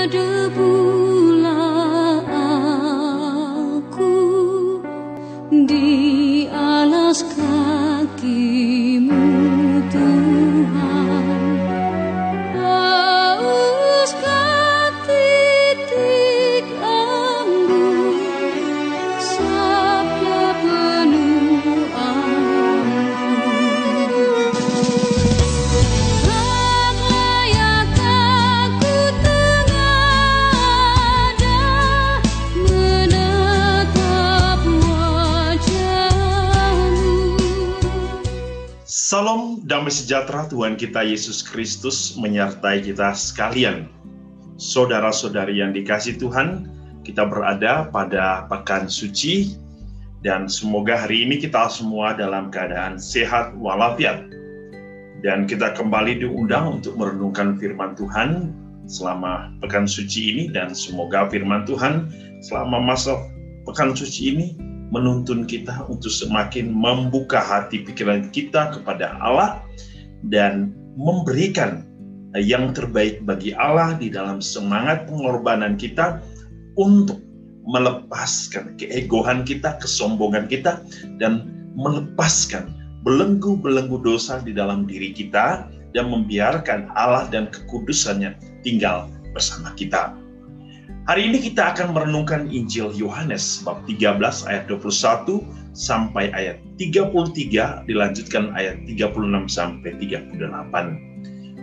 berdebulah aku di alas kakimu, Tuhan. Hauskan titik embun sabda penuh aku. Layak aku tengada menatap wajah-Mu. Salam damai sejahtera Tuhan kita Yesus Kristus menyertai kita sekalian. Saudara-saudari yang dikasihi Tuhan, kita berada pada pekan suci dan semoga hari ini kita semua dalam keadaan sehat walafiat. Dan kita kembali diundang untuk merenungkan firman Tuhan selama pekan suci ini, dan semoga firman Tuhan selama masa pekan suci ini menuntun kita untuk semakin membuka hati pikiran kita kepada Allah dan memberikan yang terbaik bagi Allah di dalam semangat pengorbanan kita untuk melepaskan keegoan kita, kesombongan kita, dan melepaskan belenggu-belenggu dosa di dalam diri kita dan membiarkan Allah dan kekudusannya tinggal bersama kita. Hari ini kita akan merenungkan Injil Yohanes bab 13 ayat 21 sampai ayat 33, dilanjutkan ayat 36 sampai 38.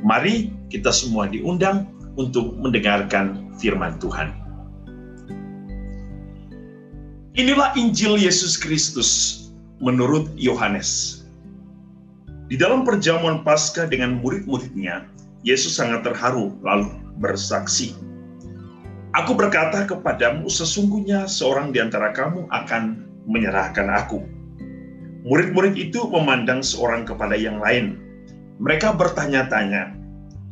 Mari kita semua diundang untuk mendengarkan firman Tuhan. Inilah Injil Yesus Kristus menurut Yohanes. Di dalam perjamuan Paskah dengan murid-muridnya, Yesus sangat terharu lalu bersaksi, "Aku berkata kepadamu, sesungguhnya seorang di antara kamu akan menyerahkan aku." Murid-murid itu memandang seorang kepada yang lain. Mereka bertanya-tanya,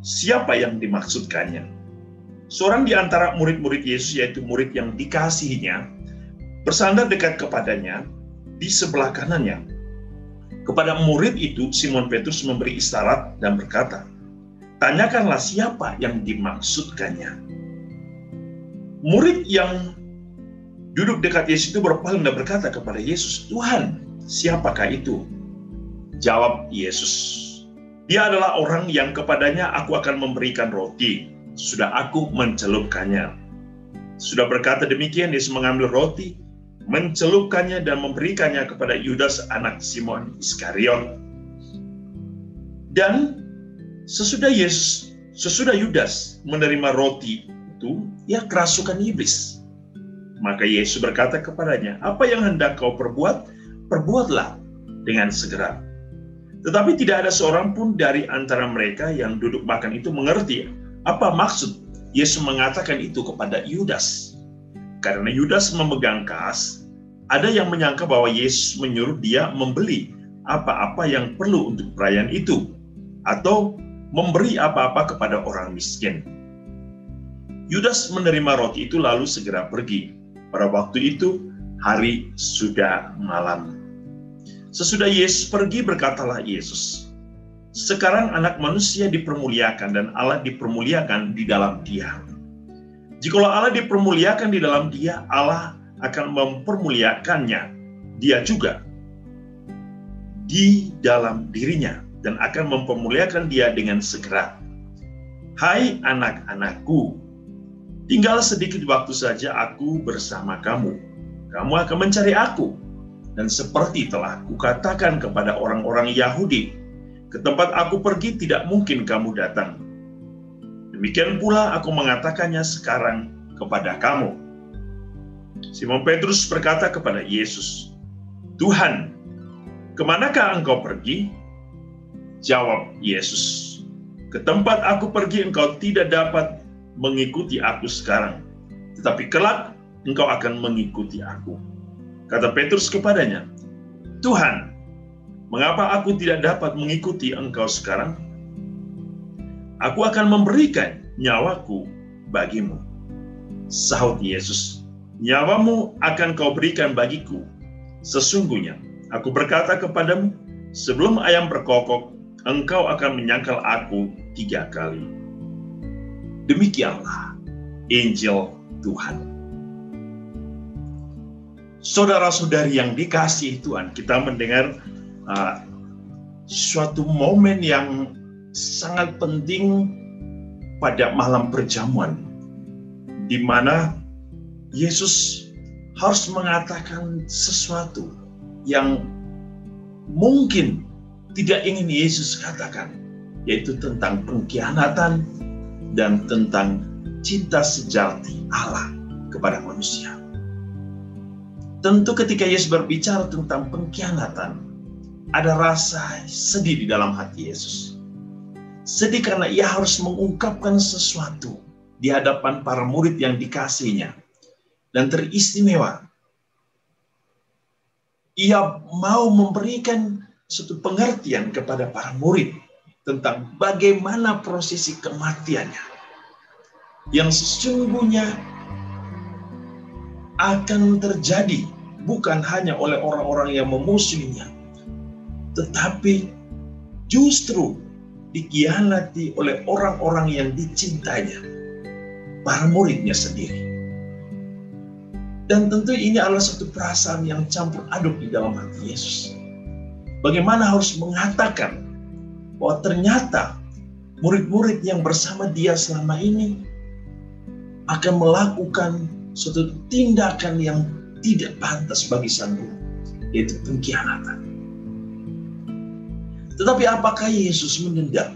siapa yang dimaksudkannya? Seorang di antara murid-murid Yesus, yaitu murid yang dikasihinya, bersandar dekat kepadanya di sebelah kanannya. Kepada murid itu, Simon Petrus memberi isyarat dan berkata, "Tanyakanlah siapa yang dimaksudkannya." Murid yang duduk dekat Yesus itu berpaling dan berkata kepada Yesus, "Tuhan, siapakah itu?" Jawab Yesus, "Dia adalah orang yang kepadanya aku akan memberikan roti. Sudah aku mencelupkannya." Sudah berkata demikian, Yesus mengambil roti, mencelupkannya dan memberikannya kepada Yudas anak Simon Iskariot. Dan sesudah Yudas menerima roti itu, ia kerasukan iblis. Maka Yesus berkata kepadanya, "Apa yang hendak kau perbuat, perbuatlah dengan segera." Tetapi tidak ada seorang pun dari antara mereka yang duduk makan itu mengerti apa maksud Yesus mengatakan itu kepada Yudas. Karena Yudas memegang kas, ada yang menyangka bahwa Yesus menyuruh dia membeli apa-apa yang perlu untuk perayaan itu, atau memberi apa-apa kepada orang miskin. Yudas menerima roti itu lalu segera pergi. Pada waktu itu, hari sudah malam. Sesudah Yesus pergi, berkatalah Yesus, "Sekarang anak manusia dipermuliakan dan Allah dipermuliakan di dalam dia. Jikalau Allah dipermuliakan di dalam dia, Allah akan mempermuliakannya dia juga di dalam dirinya dan akan mempermuliakan dia dengan segera. Hai anak-anakku, tinggal sedikit waktu saja aku bersama kamu. Kamu akan mencari aku. Dan seperti telah kukatakan kepada orang-orang Yahudi, ke tempat aku pergi tidak mungkin kamu datang. Demikian pula aku mengatakannya sekarang kepada kamu." Simon Petrus berkata kepada Yesus, "Tuhan, kemanakah engkau pergi?" Jawab Yesus, "Ke tempat aku pergi engkau tidak dapat mengikuti aku sekarang, tetapi kelak engkau akan mengikuti aku." Kata Petrus kepadanya, "Tuhan, mengapa aku tidak dapat mengikuti engkau sekarang? Aku akan memberikan nyawaku bagimu." Sahut Yesus, "Nyawamu akan kau berikan bagiku. Sesungguhnya aku berkata kepadamu, sebelum ayam berkokok, engkau akan menyangkal aku 3 kali." Demikianlah Injil Tuhan. Saudara-saudari yang dikasihi Tuhan, kita mendengar suatu momen yang sangat penting pada malam perjamuan, di mana Yesus harus mengatakan sesuatu yang mungkin tidak ingin Yesus katakan, yaitu tentang pengkhianatan dan tentang cinta sejati Allah kepada manusia. Tentu ketika Yesus berbicara tentang pengkhianatan, ada rasa sedih di dalam hati Yesus. Sedih karena ia harus mengungkapkan sesuatu di hadapan para murid yang dikasihinya. Dan teristimewa, ia mau memberikan suatu pengertian kepada para murid tentang bagaimana prosesi kematiannya, yang sesungguhnya akan terjadi bukan hanya oleh orang-orang yang memusuhinya, tetapi justru dikhianati oleh orang-orang yang dicintainya, para muridnya sendiri. Dan tentu ini adalah satu perasaan yang campur aduk di dalam hati Yesus. Bagaimana harus mengatakan bahwa ternyata murid-murid yang bersama dia selama ini akan melakukan suatu tindakan yang tidak pantas bagi sang guru, yaitu pengkhianatan. Tetapi apakah Yesus mendendam?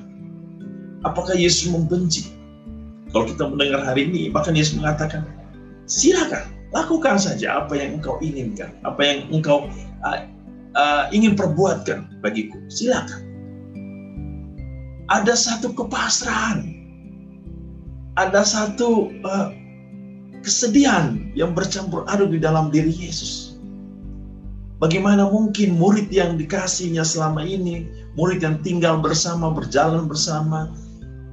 Apakah Yesus membenci? Kalau kita mendengar hari ini, bahkan Yesus mengatakan, silakan, lakukan saja apa yang engkau inginkan, apa yang engkau ingin perbuatkan bagiku, silakan. Ada satu kepasrahan, ada satu kesedihan yang bercampur aduk di dalam diri Yesus. Bagaimana mungkin murid yang dikasihnya selama ini, murid yang tinggal bersama, berjalan bersama,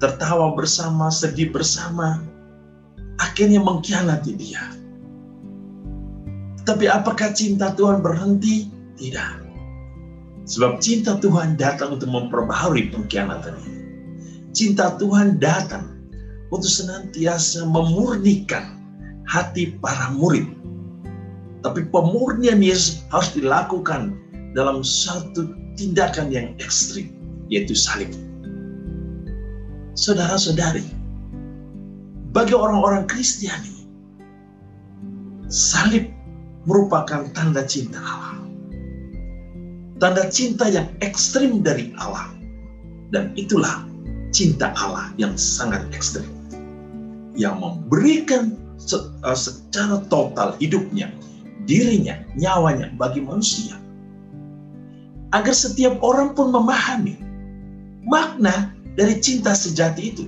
tertawa bersama, sedih bersama, akhirnya mengkhianati dia. Tapi apakah cinta Tuhan berhenti? Tidak. Sebab cinta Tuhan datang untuk memperbaharui pengkhianatan ini. Cinta Tuhan datang untuk senantiasa memurnikan hati para murid. Tapi pemurnian Yesus harus dilakukan dalam satu tindakan yang ekstrim, yaitu salib. Saudara-saudari, bagi orang-orang Kristiani, salib merupakan tanda cinta Allah. Tanda cinta yang ekstrim dari Allah. Dan itulah cinta Allah yang sangat ekstrim, yang memberikan secara total hidupnya, dirinya, nyawanya bagi manusia. Agar setiap orang pun memahami makna dari cinta sejati itu.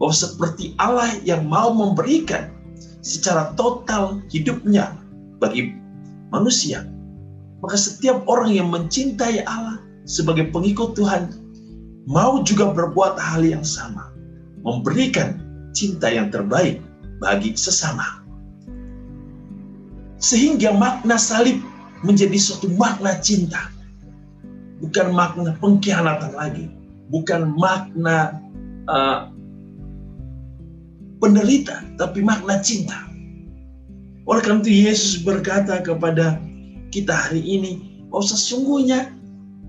Bahwa seperti Allah yang mau memberikan secara total hidupnya bagi manusia, maka setiap orang yang mencintai Allah sebagai pengikut Tuhan mau juga berbuat hal yang sama, memberikan cinta yang terbaik bagi sesama. Sehingga makna salib menjadi suatu makna cinta, bukan makna pengkhianatan lagi, bukan makna penderita, tapi makna cinta. Oleh karena itu Yesus berkata kepada kita hari ini bahwa sesungguhnya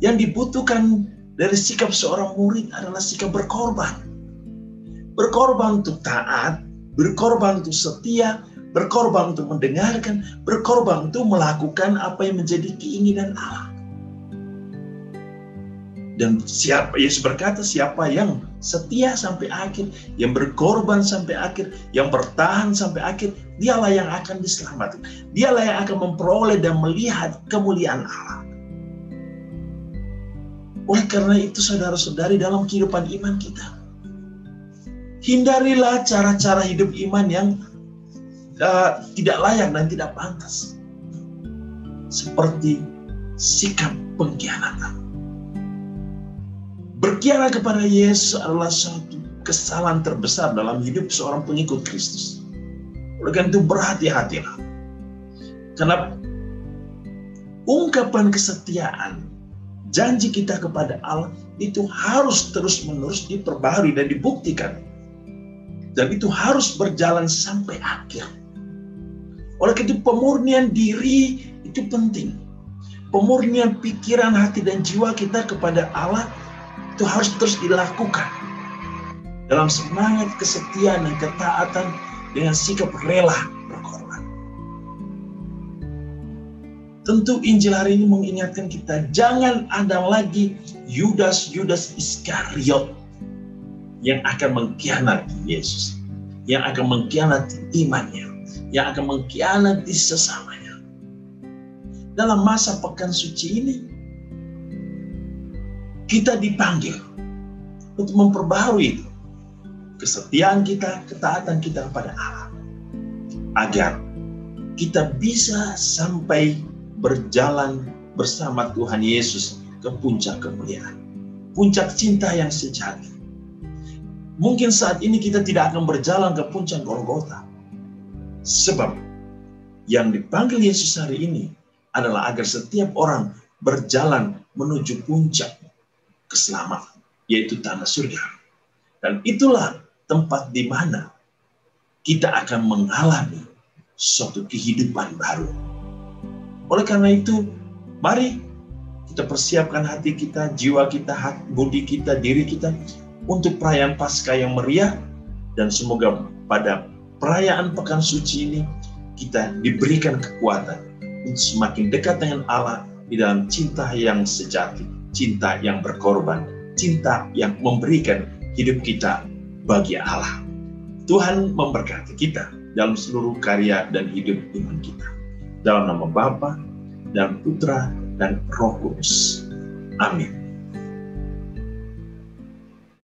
yang dibutuhkan dari sikap seorang murid adalah sikap berkorban. Berkorban untuk taat, berkorban untuk setia, berkorban untuk mendengarkan, berkorban untuk melakukan apa yang menjadi keinginan Allah. Dan Yesus berkata, siapa yang setia sampai akhir, yang berkorban sampai akhir, yang bertahan sampai akhir, dialah yang akan diselamatkan. Dialah yang akan memperoleh dan melihat kemuliaan Allah. Oleh karena itu saudara-saudari, dalam kehidupan iman kita, hindarilah cara-cara hidup iman yang tidak layak dan tidak pantas. Seperti sikap pengkhianatan. Berkhianat kepada Yesus adalah suatu kesalahan terbesar dalam hidup seorang pengikut Kristus. Oleh karena itu berhati-hatilah. Karena ungkapan kesetiaan, janji kita kepada Allah itu harus terus-menerus diperbaharui dan dibuktikan. Dan itu harus berjalan sampai akhir. Oleh karena itu pemurnian diri itu penting. Pemurnian pikiran, hati, dan jiwa kita kepada Allah itu harus terus dilakukan. Dalam semangat kesetiaan dan ketaatan dengan sikap rela berkorban. Tentu Injil hari ini mengingatkan kita, jangan ada lagi Yudas Iskariot yang akan mengkhianati Yesus, yang akan mengkhianati imannya, yang akan mengkhianati sesamanya. Dalam masa pekan suci ini, kita dipanggil untuk memperbaharui itu, kesetiaan kita, ketaatan kita kepada Allah, agar kita bisa sampai berjalan bersama Tuhan Yesus ke puncak kemuliaan, puncak cinta yang sejati. Mungkin saat ini kita tidak akan berjalan ke puncak Golgota, sebab yang dipanggil Yesus hari ini adalah agar setiap orang berjalan menuju puncak keselamatan, yaitu tanah surga. Dan itulah tempat di mana kita akan mengalami suatu kehidupan baru. Oleh karena itu, mari kita persiapkan hati kita, jiwa kita, budi kita, diri kita untuk perayaan Paskah yang meriah, dan semoga pada perayaan Pekan Suci ini kita diberikan kekuatan untuk semakin dekat dengan Allah di dalam cinta yang sejati, cinta yang berkorban, cinta yang memberikan hidup kita bagi Allah. Tuhan memberkati kita dalam seluruh karya dan hidup iman kita. Dalam nama Bapa dan Putra dan Roh Kudus. Amin.